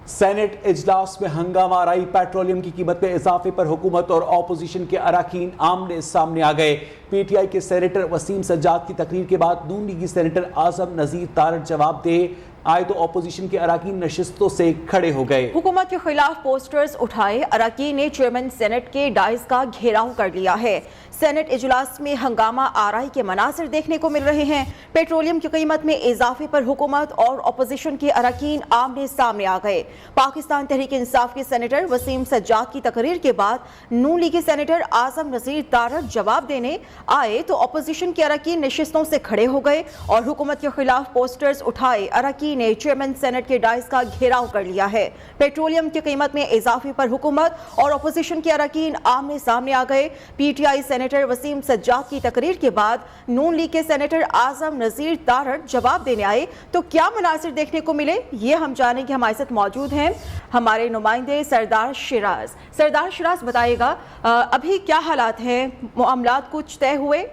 Saint اجلاس میں ہنگامہ آرائی، پیٹرولیم کی قیمت میں اضافے پر حکومت اور اپوزیشن کے اراکین آمنے سامنے آ گئے۔ پی ٹی آئی کے سینیٹر وسیم سجاد کی تقریر کے بعد نون لیگی سینیٹر اعظم نذیر تارڑ جواب دے آئے تو اپوزیشن کے اراکین نشستوں سے کھڑے ہو گئے۔ حکومت کے خلاف پوسٹرز اٹھائے، اراکین نے چیئرمین سینٹ کے ڈائز کا گھیراؤ کر لیا ہے۔ سینٹ اجلاس میں ہنگامہ آرائی کے مناظر دیکھنے کو مل رہے ہیں۔ پیٹرولیم کی قیمت میں اضافے پر حکومت اور اپوزیشن کے اراکین آمنے سامنے آ گئے۔ پاکستان تحریک انصاف کے سینیٹر وسیم سجاد کی تقریر کے بعد نون لیگی سینیٹر اعظم نذیر تارڑ جواب دینے آئے تو اپوزیشن کے اراکین نشستوں سے کھڑے ہو گئے اور حکومت کے خلاف پوسٹرز اٹھائے، اراکین نے چیئرمین سینٹ کے ڈائز کا گھیراؤ کر لیا ہے۔ پیٹرولیم کی قیمت میں اضافے پر حکومت اور اپوزیشن کے اراکین آمنے سامنے آ گئے۔ پی ٹی آئی سینیٹر وسیم سجاد کی تقریر کے بعد نون لیگ کے سینیٹر اعظم نذیر تارڑ جواب دینے آئے تو کیا مناظر دیکھنے کو ملے، یہ ہم جانیں کہ ہمارے ساتھ موجود ہیں ہمارے نمائندے سردار شیراز۔ سردار شیراز بتائے گا ابھی کیا حالات ہیں، معاملات کچھ طے ہوئے؟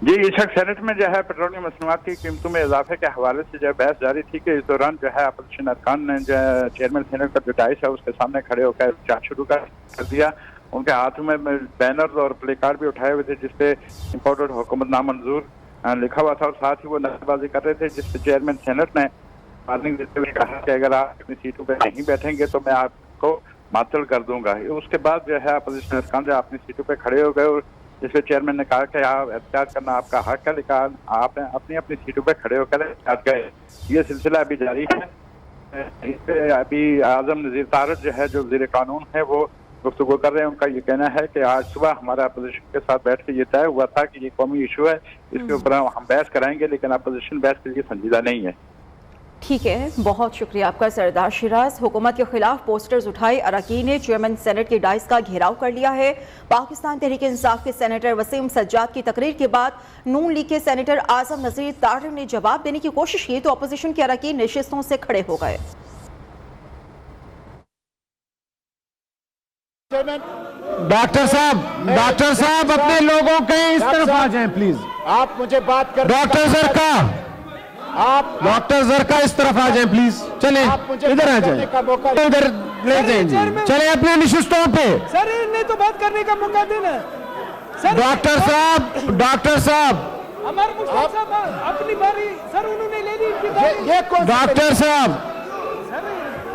جی، اس وقت سینٹ میں جو ہے پیٹرولیم مصنوعات کی قیمتوں میں اضافے کے حوالے سے جو ہے بحث جاری تھی کہ اس دوران جو ہے اپوزیشن ارکان نے جو ہے چیئرمین سینٹ کا جو ڈائس ہے اس کے سامنے کھڑے ہو کر چارج شروع کر دیا۔ ان کے ہاتھوں میں بینرز اور پلے کارڈ بھی اٹھائے ہوئے تھے جس پہ امپورٹڈ حکومت نامنظور لکھا ہوا تھا، اور ساتھ ہی وہ نعرے بازی کر رہے تھے جس پہ چیئرمین سینٹ نے وارننگ دیتے ہوئے کہا کہ اگر آپ اپنی سیٹوں پہ نہیں بیٹھیں گے تو میں آپ کو معطل کر دوں گا۔ اس کے بعد جو ہے اپوزیشن ارکان جو اپنی سیٹوں پہ کھڑے ہو گئے اور جس پہ چیئرمین نے کہا کہ آپ احتجاج کرنا آپ کا حق ہے، لیکن آپ نے اپنی سیٹوں پہ کھڑے ہو کر احتجاج گئے۔ یہ سلسلہ ابھی جاری ہے۔ اس پہ ابھی اعظم نذیر تارڑ جو ہے جو وزیر قانون ہے وہ گفتگو کر رہے ہیں۔ ان کا یہ کہنا ہے کہ آج صبح ہمارا اپوزیشن کے ساتھ بیٹھ کے یہ طے ہوا تھا کہ یہ قومی ایشو ہے، اس کے اوپر ہم بحث کرائیں گے، لیکن اپوزیشن بحث کے لیے سنجیدہ نہیں ہے۔ ٹھیک ہے، بہت شکریہ آپ کا سردار شیراز۔ حکومت کے خلاف پوسٹرز اٹھائے، اراکین نے چیئرمین سینٹ کے ڈائز کا گھیراؤ کر لیا ہے۔ پاکستان تحریک انصاف کے سینیٹر وسیم سجاد کی تقریر کے بعد نون لیگ کے سینیٹر اعظم نذیر تارڑ نے جواب دینے کی کوشش کی تو اپوزیشن کے اراکین نشستوں سے کھڑے ہو گئے۔ ڈاکٹر صاحب اپنے لوگوں کے اس طرف آ جائیں پلیز۔ آپ مجھے بات کر ڈاکٹر زرکا اس طرف آ جائیں پلیز، چلیں ادھر آ جائیں، ادھر لے جائیں جی، چلیں اپنے نشستوں پہ۔ سر انہیں تو بات کرنے کا موقع دینا۔ ڈاکٹر صاحب ہمارے مشتاق صاحب اپنی باری، سر انہوں نے لے لی۔ ڈاکٹر صاحب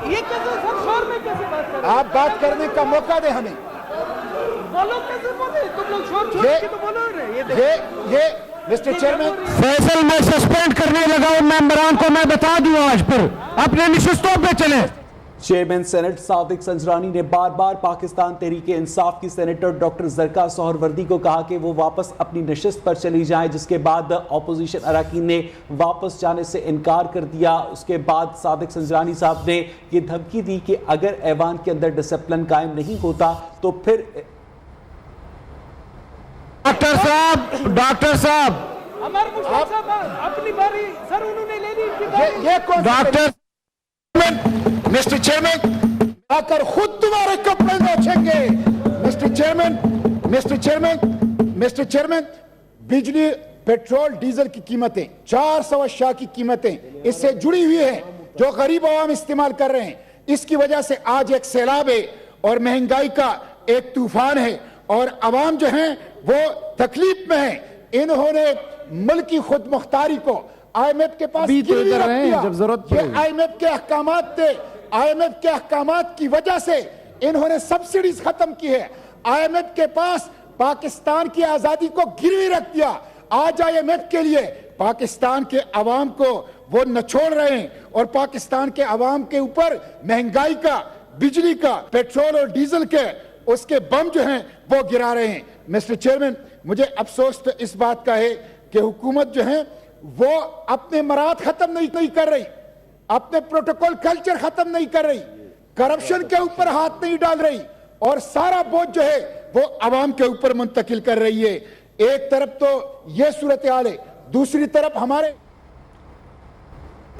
یہ کیسے سر شور میں کیسے بات کر رہے ہیں؟ آپ بات کرنے کا موقع دیں ہمیں۔ بولو کیسے بولے، تم لوگ شور چھوڑ کے تو بولو رہے۔ یہ مسٹر چیئرمین فیصل میں سسپینڈ کرنے لگا ہوں ممبران کو، میں بتا دوں آج پھر اپنے نشستوں پہ چلیں۔ چیئرمین سینٹ صادق سنجرانی نے بار بار پاکستان تحریک انصاف کی سینیٹر ڈاکٹر زرکا سہروردی کو کہا کہ وہ واپس اپنی نشست پر چلی جائیں، جس کے بعد اپوزیشن اراکین نے واپس جانے سے انکار کر دیا۔ اس کے بعد صادق سنجرانی صاحب نے یہ دھمکی دی کہ اگر ایوان کے اندر ڈسپلن قائم نہیں ہوتا تو پھر ڈاکٹر صاحب ہمارے مشتاق صاحب اپنی باری، سر انہوں نے لے لی۔ ڈاکٹر مسٹر چیئرمین آ کر خود تمہارے کپڑے نوچیں گے۔ مسٹر چیئرمین بجلی، پیٹرول، ڈیزل کی قیمتیں 400 اشیاء کی قیمتیں اس سے جڑی ہوئی ہیں جو غریب عوام استعمال کر رہے ہیں۔ اس کی وجہ سے آج ایک سیلاب ہے اور مہنگائی کا ایک طوفان ہے اور عوام جو ہیں وہ تکلیف میں ہیں۔ انہوں نے ملکی خود مختاری کو آئی ایم ایف کے پاس گروی رکھ دیا۔ یہ آئی ایم ایف کے احکامات تھے، آئی ایم ایف کے احکامات کی وجہ سے انہوں نے سبسڈیز ختم کی ہے۔ آئی ایم ایف کے پاس پاکستان کی آزادی کو گروی رکھ دیا۔ آج آئی ایم ایف کے لیے پاکستان کے عوام کو وہ نچوڑ رہے ہیں اور پاکستان کے عوام کے اوپر مہنگائی کا، بجلی کا، پیٹرول اور ڈیزل کے اس کے بم جو ہیں وہ گرا رہے ہیں۔ مسٹر چیئرمین، مجھے افسوس تو اس بات کا ہے کہ حکومت جو ہے وہ اپنے مراد ختم نہیں کر رہی، اپنے پروٹوکول کلچر ختم نہیں کر رہی، کرپشن کے اوپر ہاتھ نہیں ڈال رہی اور سارا بوجھ جو ہے وہ عوام کے اوپر منتقل کر رہی ہے۔ ایک طرف تو یہ صورتحال ہے، دوسری طرف ہمارے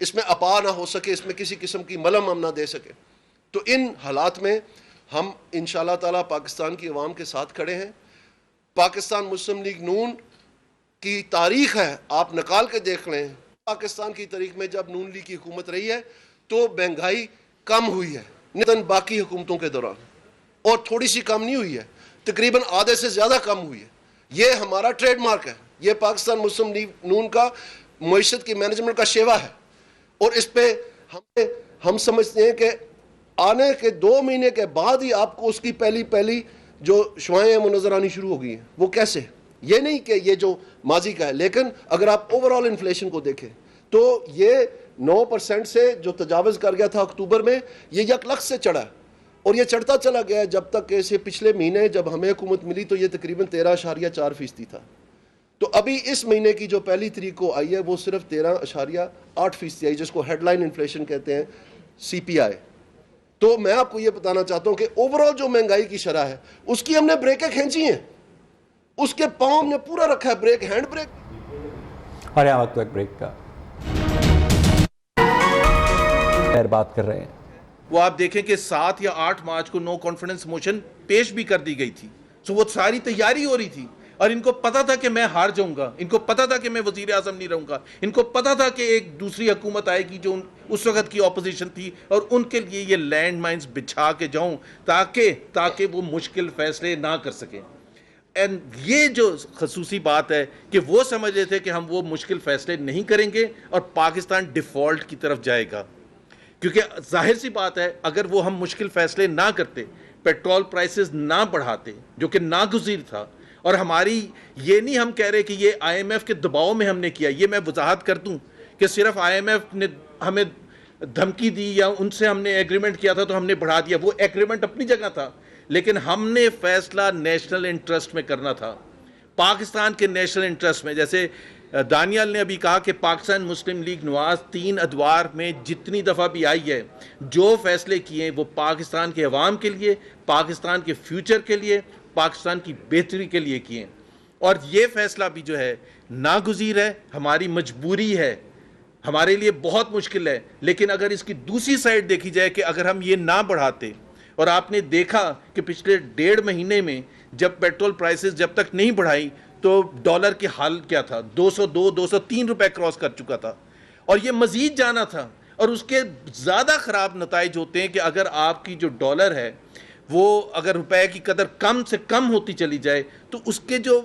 اس میں اپا نہ ہو سکے, اس میں کسی قسم کی ملم ہم نہ دے سکے. تو ان حالات میں ہم انشاءاللہ تعالیٰ پاکستان کی عوام کے ساتھ کھڑے ہیں. پاکستان مسلم لیگ نون کی تاریخ ہے, آپ نکال کے دیکھ لیں, پاکستان کی تاریخ میں جب نون لیگ کی حکومت رہی ہے تو مہنگائی کم ہوئی ہے نسبتاً باقی حکومتوں کے دوران, اور تھوڑی سی کم نہیں ہوئی ہے, تقریباً آدھے سے زیادہ کم ہوئی ہے. یہ ہمارا ٹریڈ مارک ہے, یہ پاکستان مسلم لیگ نون کا معیشت کی مینجمنٹ کا شیوا ہے. اور اس پہ ہم سمجھتے ہیں کہ آنے کے 2 مہینے کے بعد ہی آپ کو اس کی پہلی جو شعائیں ہیں وہ نظر آنی شروع ہو گئی ہیں. وہ کیسے؟ یہ نہیں کہ یہ جو ماضی کا ہے, لیکن اگر آپ اوورال انفلیشن کو دیکھیں تو یہ 9% سے جو تجاوز کر گیا تھا اکتوبر میں, یہ 1 لاکھ سے چڑھا اور یہ چڑھتا چلا گیا جب تک کہ اسے پچھلے مہینے جب ہمیں حکومت ملی تو یہ تقریباً 13.4% تھا. تو ابھی اس مہینے کی جو پہلی تاریخ کو آئی ہے وہ صرف 13.8% آئی, جس کو ہیڈ لائن انفلیشن کہتے ہیں, CPI. تو میں آپ کو یہ بتانا چاہتا ہوں کہ اوورال جو مہنگائی کی شرح ہے اس کی ہم نے بریکیں کھینچی ہیں, اس کے پاؤں نے پورا رکھا ہے بریک, ہینڈ بریک. اور یہاں وقت ایک بریک کا بات کر رہے ہیں. وہ آپ دیکھیں کہ 7 یا 8 مارچ کو نو کانفیڈنس موشن پیش بھی کر دی گئی تھی. سو وہ ساری تیاری ہو رہی تھی اور ان کو پتا تھا کہ میں ہار جاؤں گا, ان کو پتا تھا کہ میں وزیر اعظم نہیں رہوں گا, ان کو پتا تھا کہ ایک دوسری حکومت آئے گی جو اس وقت کی اپوزیشن تھی, اور ان کے لیے یہ لینڈ مائنز بچھا کے جاؤں تاکہ وہ مشکل فیصلے نہ کر سکیں. اینڈ یہ جو خصوصی بات ہے کہ وہ سمجھ رہے تھے کہ ہم وہ مشکل فیصلے نہیں کریں گے اور پاکستان ڈیفالٹ کی طرف جائے گا, کیونکہ ظاہر سی بات ہے اگر وہ ہم مشکل فیصلے نہ کرتے, پیٹرول پرائسز نہ بڑھاتے جو کہ ناگزیر تھا, اور ہماری یہ نہیں ہم کہہ رہے کہ یہ IMF کے دباؤ میں ہم نے کیا, یہ میں وضاحت کر دوں کہ صرف IMF نے ہمیں دھمکی دی یا ان سے ہم نے ایگریمنٹ کیا تھا تو ہم نے بڑھا دیا, وہ ایگریمنٹ اپنی جگہ تھا, لیکن ہم نے فیصلہ نیشنل انٹرسٹ میں کرنا تھا, پاکستان کے نیشنل انٹرسٹ میں. جیسے دانیال نے ابھی کہا کہ پاکستان مسلم لیگ نواز 3 ادوار میں جتنی دفعہ بھی آئی ہے, جو فیصلے کیے وہ پاکستان کے عوام کے لیے, پاکستان کے فیوچر کے لیے, پاکستان کی بہتری کے لیے کیے. اور یہ فیصلہ بھی جو ہے ناگزیر ہے, ہماری مجبوری ہے, ہمارے لیے بہت مشکل ہے. لیکن اگر اس کی دوسری سائڈ دیکھی جائے کہ اگر ہم یہ نہ بڑھاتے, اور آپ نے دیکھا کہ پچھلے 1.5 مہینے میں جب پیٹرول پرائسز جب تک نہیں بڑھائی تو ڈالر کی حال کیا تھا, 202-203 روپے کراس کر چکا تھا, اور یہ مزید جانا تھا. اور اس کے زیادہ خراب نتائج ہوتے ہیں کہ اگر آپ کی جو ڈالر ہے وہ اگر روپے کی قدر کم سے کم ہوتی چلی جائے تو اس کے جو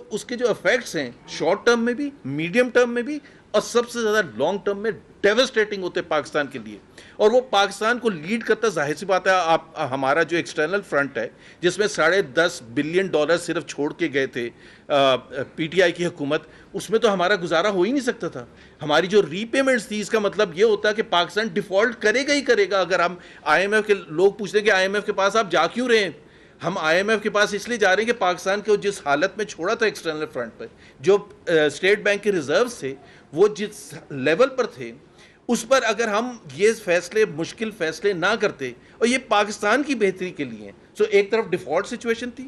افیکٹس ہیں شارٹ ٹرم میں بھی, میڈیم ٹرم میں بھی, اور سب سے زیادہ لانگ ٹرم میں ڈیوسٹیٹنگ ہوتے ہیں پاکستان کے لیے. اور وہ پاکستان کو لیڈ کرتا, ظاہر سی بات ہے ہمارا جو ایکسٹرنل فرنٹ ہے جس میں $10.5 بلین صرف چھوڑ کے گئے تھے PTI کی حکومت, اس میں تو ہمارا گزارا ہو ہی نہیں سکتا تھا. ہماری جو ری پیمنٹس تھی اس کا مطلب یہ ہوتا ہے کہ پاکستان ڈیفالٹ کرے گا ہی کرے گا. اگر ہم IMF کے لوگ پوچھتے ہیں کہ IMF کے پاس آپ جا کیوں رہے ہیں, ہم IMF کے پاس اس لیے جا رہے ہیں کہ پاکستان کو جس حالت میں چھوڑا تھا ایکسٹرنل فرنٹ پہ, جو اسٹیٹ بینک کے ریزروز تھے وہ جس لیول پر تھے, اس پر اگر ہم یہ مشکل فیصلے نہ کرتے, اور یہ پاکستان کی بہتری کے لیے. سو ایک طرف ڈیفالٹ سچویشن تھی,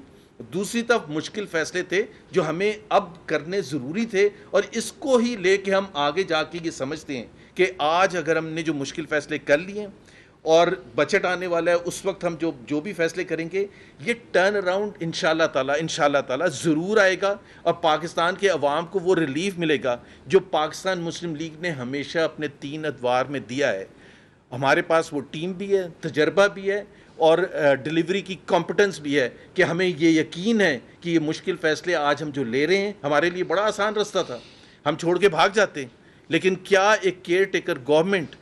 دوسری طرف مشکل فیصلے تھے جو ہمیں اب کرنے ضروری تھے, اور اس کو ہی لے کے ہم آگے جا کے یہ سمجھتے ہیں کہ آج اگر ہم نے جو مشکل فیصلے کر لیے اور بجٹ آنے والا ہے, اس وقت ہم جو بھی فیصلے کریں گے یہ ٹرن اراؤنڈ انشاءاللہ تعالیٰ ضرور آئے گا, اور پاکستان کے عوام کو وہ ریلیف ملے گا جو پاکستان مسلم لیگ نے ہمیشہ اپنے 3 ادوار میں دیا ہے. ہمارے پاس وہ ٹیم بھی ہے, تجربہ بھی ہے, اور ڈیلیوری کی کمپٹنس بھی ہے کہ ہمیں یہ یقین ہے کہ یہ مشکل فیصلے آج ہم جو لے رہے ہیں, ہمارے لیے بڑا آسان رستہ تھا, ہم چھوڑ کے بھاگ جاتے, لیکن کیا ایک کیئر ٹیکر گورنمنٹ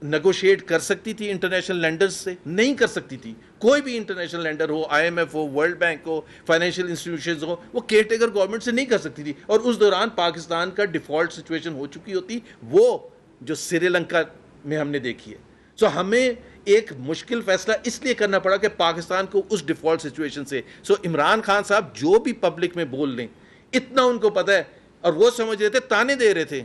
نیگوشیٹ کر سکتی تھی انٹرنیشنل لینڈرز سے؟ نہیں کر سکتی تھی. کوئی بھی انٹرنیشنل لینڈر ہو, IMF ہو, ورلڈ بینک ہو, فائنینشیل انسٹیٹیوشنز ہو, وہ کیئر ٹیکر گورنمنٹ سے نہیں کر سکتی تھی. اور اس دوران پاکستان کا ڈیفالٹ سچویشن ہو چکی ہوتی, وہ جو سری لنکا میں ہم نے دیکھی ہے. سو ہمیں ایک مشکل فیصلہ اس لیے کرنا پڑا کہ پاکستان کو اس ڈیفالٹ سچویشن سے. سو عمران خان صاحب جو بھی پبلک میں بول لیں, اتنا ان کو پتہ ہے, اور وہ سمجھ رہے تھے, تانے دے رہے تھے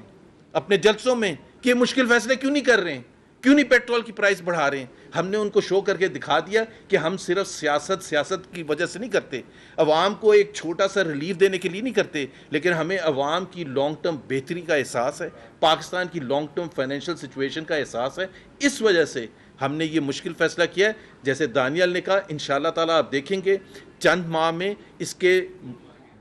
اپنے جلسوں میں کہ مشکل فیصلے کیوں نہیں کر رہے ہیں. کیوں نہیں پیٹرول کی پرائس بڑھا رہے ہیں؟ ہم نے ان کو شو کر کے دکھا دیا کہ ہم صرف سیاست کی وجہ سے نہیں کرتے، عوام کو ایک چھوٹا سا ریلیف دینے کے لیے نہیں کرتے، لیکن ہمیں عوام کی لانگ ٹرم بہتری کا احساس ہے، پاکستان کی لانگ ٹرم فائنینشیل سچویشن کا احساس ہے. اس وجہ سے ہم نے یہ مشکل فیصلہ کیا ہے. جیسے دانیال نے کہا، انشاءاللہ تعالیٰ آپ دیکھیں گے چند ماہ میں اس کے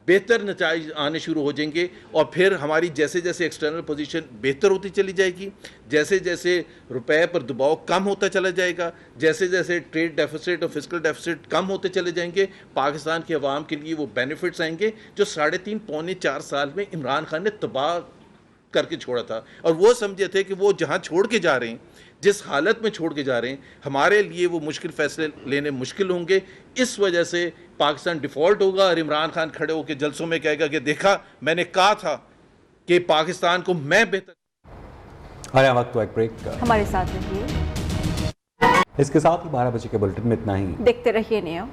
بہتر نتائج آنے شروع ہو جائیں گے، اور پھر ہماری جیسے جیسے ایکسٹرنل پوزیشن بہتر ہوتی چلی جائے گی، جیسے جیسے روپے پر دباؤ کم ہوتا چلا جائے گا، جیسے جیسے ٹریڈ ڈیفیسٹ اور فسکل ڈیفیسٹ کم ہوتے چلے جائیں گے، پاکستان کے عوام کے لیے وہ بینیفٹس آئیں گے جو 3.5 پونے 4 سال میں عمران خان نے تباہ کر کے چھوڑا تھا. اور وہ سمجھے تھے کہ وہ جہاں چھوڑ کے جا رہے ہیں، جس حالت میں چھوڑ کے جا رہے ہیں، ہمارے لیے وہ مشکل فیصلے لینے مشکل ہوں گے. اس وجہ سے پاکستان ڈیفالٹ ہوگا اور عمران خان کھڑے ہو کے جلسوں میں کہے گا کہ دیکھا میں نے کہا تھا کہ پاکستان کو میں بہتر. وقت ایک بریک کا، ہمارے ساتھ رہیے. اس کے ساتھ ہی 12 بجے کے بلٹن میں اتنا ہی. دیکھتے رہیے نیو.